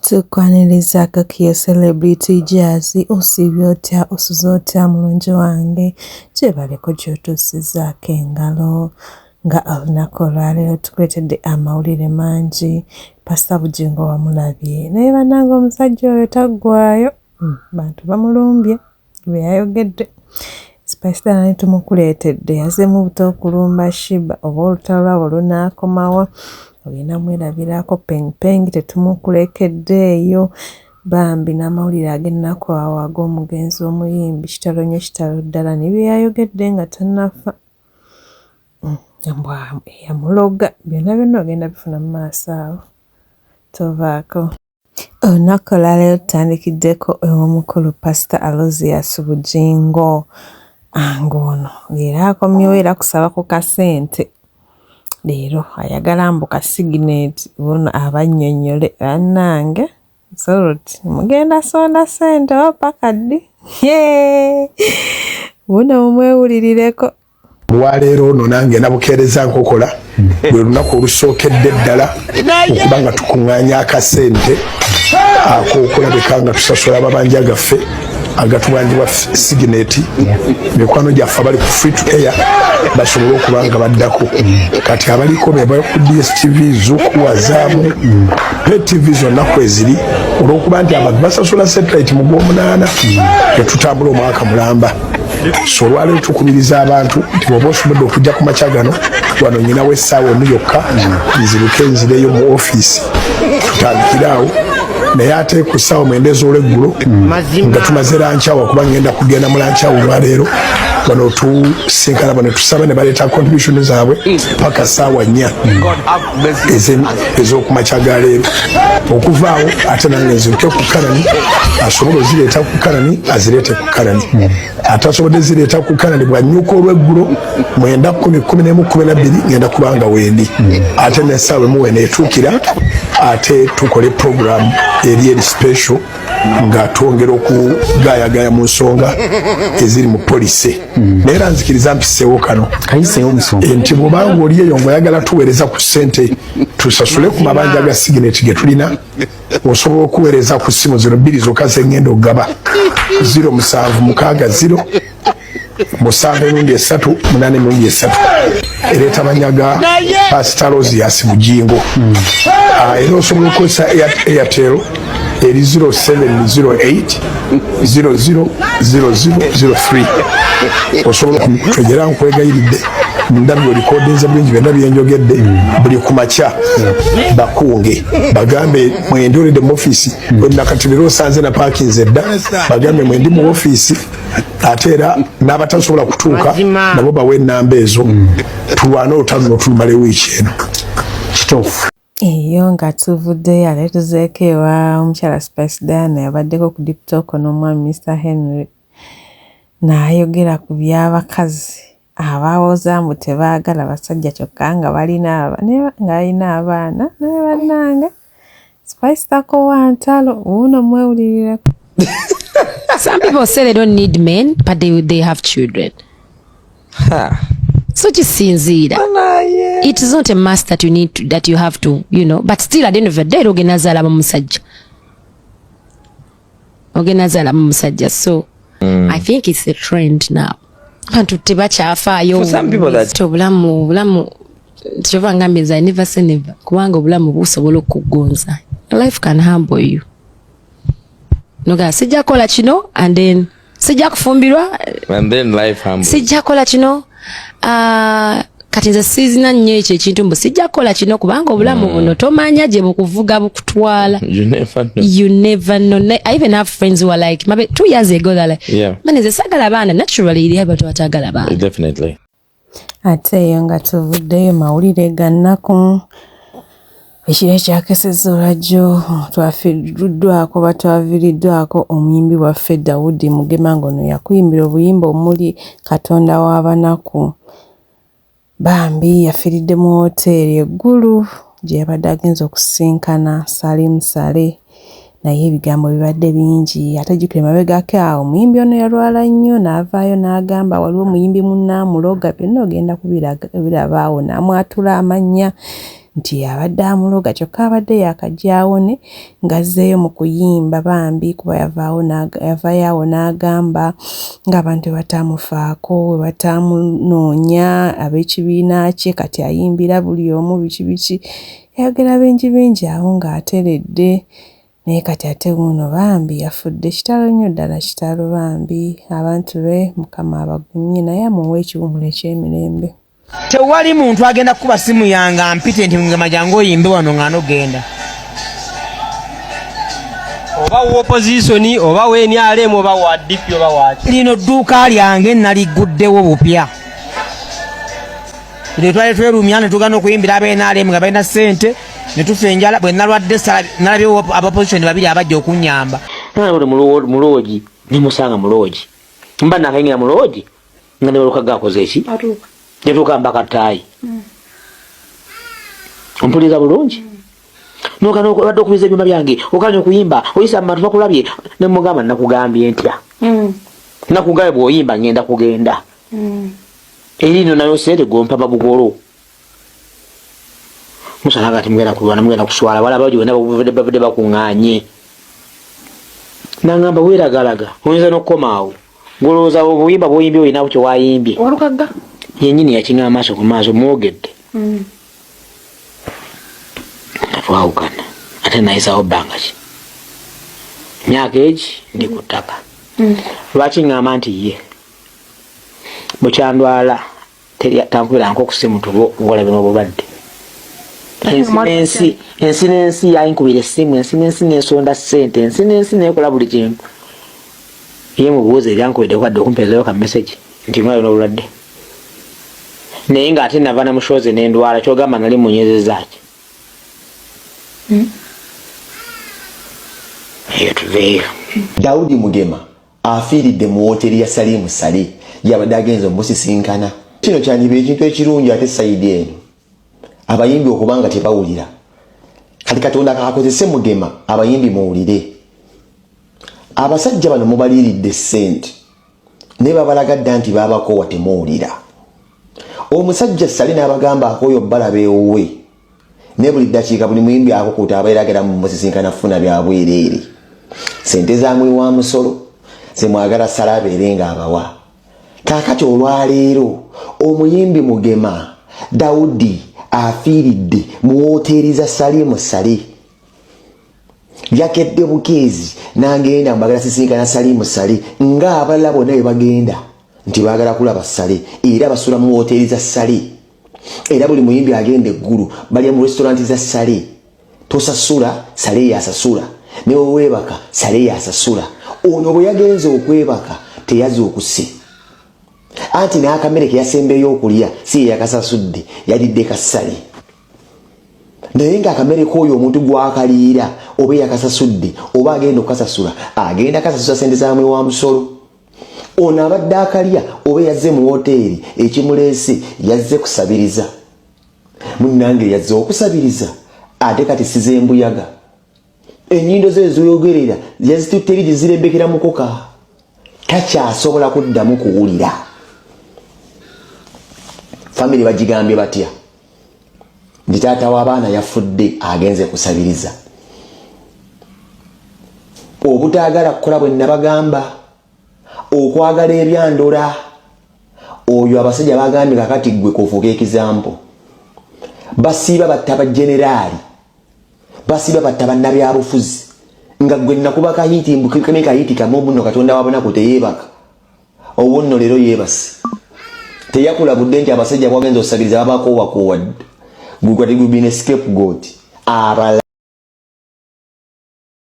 Tukwaniriza akakiya Celebrity Jazzy osibye otya osuze otya mulungi wange kyebaleko gy'otuusizaako engalo nga olunaku olwaleero tukuleetedde amawulire mangi. Pastor Bugingo wamulabye naye bannange omusajja oyo taggwaayo, bantu bamulumbye bwe yayogedde. Spice Dana tumukuleetedde yazemu buto okulumba Shiba oba olutalo lwabo lunaakomawa olina mwerabirako pengipeng tetumukulekeddeeyo bambi n'amawulire ag'ennaku awo ag'omugenzi omuyimbi kitalo nnyo kitalo ddala ne bye yayogedde nga tannafa yamuloga byonna ogenda bifuna mu maaso awo tovaako. Olunaku olwaleero tutandikiddeko ew'omukulu Pastor Aloysius Bugingo ng'ono era akomyewo era kusaba ku kasente leero ayagala mbuka sigineti buno abannyonnyole bannange soroti mugenda sonda sente opaka ddi buno mumwewulirireko. Olwaleero ono nange nabukeereza nkokola lwe lunaku olusookedde ddala okuba nga tukuŋŋaanya akasente ak'okulabika nga tusasula amabanja gaffe agatuwanjibwa sigineti mikwano gyaffe abali ku free to air basobole okuba nga baddako kati abaliko be ku DSTV Zuku Wazaamu TV zonna kweziri olw'okuba nti abantu basasula satellite mu Gw'omunaana tetutambula omwaka mulamba. So olwaleero tukubiriza abantu nti bw'oba osobodde okujja ku makya gano wano nyinawo essaawa emu yokka nziruke nzireyo mu ofiisi tutandikiraawo naye ate ku ssaawa mwenda ez'olweggulo nga tumaze lankyawa kuba ngenda kugenda mu lankyawa olwaleero wano tusinkana bano tusaba ne baleeta contribution zaabwe paka ssaawa 4 ez'okumakya ga leero okuvaawo ate nange nziruke ku Kanani asobole ozireeta ku Kanani azireete ku Kanani atasobodde zireeta ku Kanani bw'annyuka olweggulo 9:11:12 ngenda kubanga wendi ate n'essaawa emu weeneetuukira ate tukole program eri special nga twongera okugaayagaaya mu nsonga eziri mu polisi naye era nzikiriza mpiseewo kano nti bw'obanga oli eyo ng'oyagala tuweereza ku ssente tusasule ku mabanja ga sigineti ge tulina osobola okuweereza ku ssimu 02 zokka ze ngenda okugaba 0760 7-3-8-3 ereeta manyaga Pastor Aloysius Bugingo era osobola okukozesa Airtel eri 0708 000003 osobola okutwegera nkwegayiridde ndabyo likodinza bingi byonna byenjogedde buli ku makya bakunge bagambe mwendoledde mu ofiisi nakati leero osanze na parkings edda bagambe mwendi mu ofiisi ate era n'abatasobola kutuuka nabo bawe ennamba ezo tulwane olutalo tulumale wiiki eno kituufu. Eyo nga tuvuddeyo ate tuzeeko ewa omukyala Spice Diana yabaddeko ku Deep Talk n'omwami Mr. Henry n'ayogera ku by'abakazi abawooza mbu tebaagala basajja kyokka nga balina abaana naye bannange Spice takowa ntalo uno mwewulirirako. Some people say they don't need men, but they have children. So kisinziira. It is not a must that you need to, that you have to, you know. But still at the end of the day, ogenda zaala mu musajja. So I think it's a trend now. Abantu tebakyafaayo. For some people that obulamu kyova ngambiza I never say never. Kubanga obulamu busobola okugonza. Life can humble you. Noga sijja kola kino and then sijja kufumbirwa and then life humbles. Sijja kola kino kati nze sizina nnyo ekyo ekintu mbu sijja kola kino kubanga obulamu buno tomanya gye bukuvuga bukutwala. You never know. I even have friends who are like maybe 2 years ago they're like man nze sagala baana naturally eri abantu batagala baana. Definitely. Ate eyo nga tuvuddeyo mawulire gannaku ekiro ekyakesezza olwajjo twafiiriddwako batwaviriddwako omuyimbi waffe Daudi Mugema ng'ono yakuyimbira obuyimba omuli Katonda w'abanaku bambi yafiiridde mu woteeri eggulu gye yabadde agenza okusinkana Salim Saleh naye ebigambo bibadde bingi ate jjukire mabegako awo omuyimbi ono yalwala nnyo n'avaayo n'agamba waliwo omuyimbi munnaamuloga byonna ogenda kubirabaawo n'amwatula amannya nti abadde amuloga kyokka abadde yakajyawone ngazzeeyo mu kuyimba bambi kuba yavaayo n'agamba ng'abantu batamufaako batamunoonya ab'ekibiina kye kati ayimbira buli omu biki yayogera bingi awo ng'ateredde naye kati ate wuno bambi yafudde kitalo nnyo ddala kitalo bambi abantu be Mukama abagumye naye amuwe ekiwumulo eky'emirembe. Tewali muntu agenda kuba simu yange ampite nti ngema jangu oyimbe wano ng'ano genda. Oba wa opposition oba we NRM oba wa DP oba waki. Lino dduuka lyange naliguddewo bupya. Ile twali twerumya ne tugana okuyimbira abe NRM nga balina ssente ne tufa enjala bwe nalwadde nalabye opposition babiri abajja okunyamba. Nalabye muloji ne musanga muloji. Mba nakayingira muloji nga ne oluka gakoze eki. Atuuka. Netuuka mpaka ttaayi. Ompuliza bulungi. Nokano obadde okubiza ebyuma byange okanya okuyimba oyisa abantu bakulabye ne mugamba nakugambye ntya. Nakugambye bw'oyimba ngenda kugenda. Erino nayo sente gompa babugolo. Musana kati mugenda kulwana mugenda kuswala wala bajo bavudde bakuŋŋaanye. Nangamba weeragalaga oyinza n'okkomaawo. Ngolowooza obuyimba bw'oyimbye oyina kyo waayimbye. Walukaga. Yenyini yakinga amaaso ku maaso mwogedde. Twawukana ate nayisawo bbanga ki myaka egi ndi ku ttaka. Lwaki ŋŋamba nti ye bukyandwala tankubira nk'okusimu tubolabe n'obulwadde. Ensi n'ensi yayinkubira essimu ensi n'ensi n'ensonda ssente ensi n'ensi n'ekola buli kintu. Ye mu buuza eryankubidde kwadde okumpeezayo ka message nti mwali n'obulwadde. Naye ng'ate nava na mushoze n'endwala kyogamba nali munyezeza ki. Eyo tuveeyo. Daudi Mugema afiiridde mu woteri ya Salimu Sali yabadde agenze omusisinkana. Kino kyandiba ekintu ekirungi ate sayidi eno abayimbi okubanga tebawulira. Kati Katonda akakozese Mugema abayimbi muwulire. Abasajja bano mubaliiridde ssente ne babalagadda nti baabakoowa temuwulira. Omusajja Sali n'abagamba akooyo balabe ewuwe ne buli ddakiika buli muyimbi akukuta abeeragera mu musisinkana funa bya bwereere. Sente zaamwe wa musolo zemwagala Sala abeere ng'abawa. Kaakati olwaleero omuyimbi Mugema Daudi afiiridde mu wooteeri za Salimu Sali. Yakedde bukeezi n'agenda mbagala sisinkana Salimu Sali ng'abalala bonna bwe bagenda nti baagala kulaba Sali era basula mu wooteeri za Sali. Era buli muyimbi agenda eggulu balya mu restaurant za Sali. Tosasula Sali yasasula ne weebaka Sali yasasula. Ono bwe yagenze okwebaka teyaze okuse. Anti n'akamere ke yasembeyo okulya si yakasasudde yalidde ka Sali. Naye ng'akamere k'oyo omuntu gw'akaliira oba yakasasudde oba agenda okukasasula agenda kasasula sente zaamwe wa musolo. Ono abadde akalya oba yazze mu woteeri ekimuleese yazze kusabiriza. Munnange yazze okusabiriza ate kati size mbuyaga. Ennyindo ze ezoyogerera yazitutte eri zirembekera mukoka. Takyasobola kuddamu kuwulira. Family bagigambye batya nti taata w'abaana yafudde agenze kusabiriza. Obutaagala kukola bwe nabagamba okwagala ebyandola oyo abasajja bagambye kakati gwe kofuuka ekizampo. Basiiba batta bajeneraali basiiba batta bannabyabufuzi nga gwe nakuba kahiiti mbukame kahiiti kamu nno Katonda wabonaku teyeebaka. Obunno leero yeebase teyakulabudde nti abasajja bwagenza osabiriza babakoowakowa gwe kwati gubine scapegoat abalala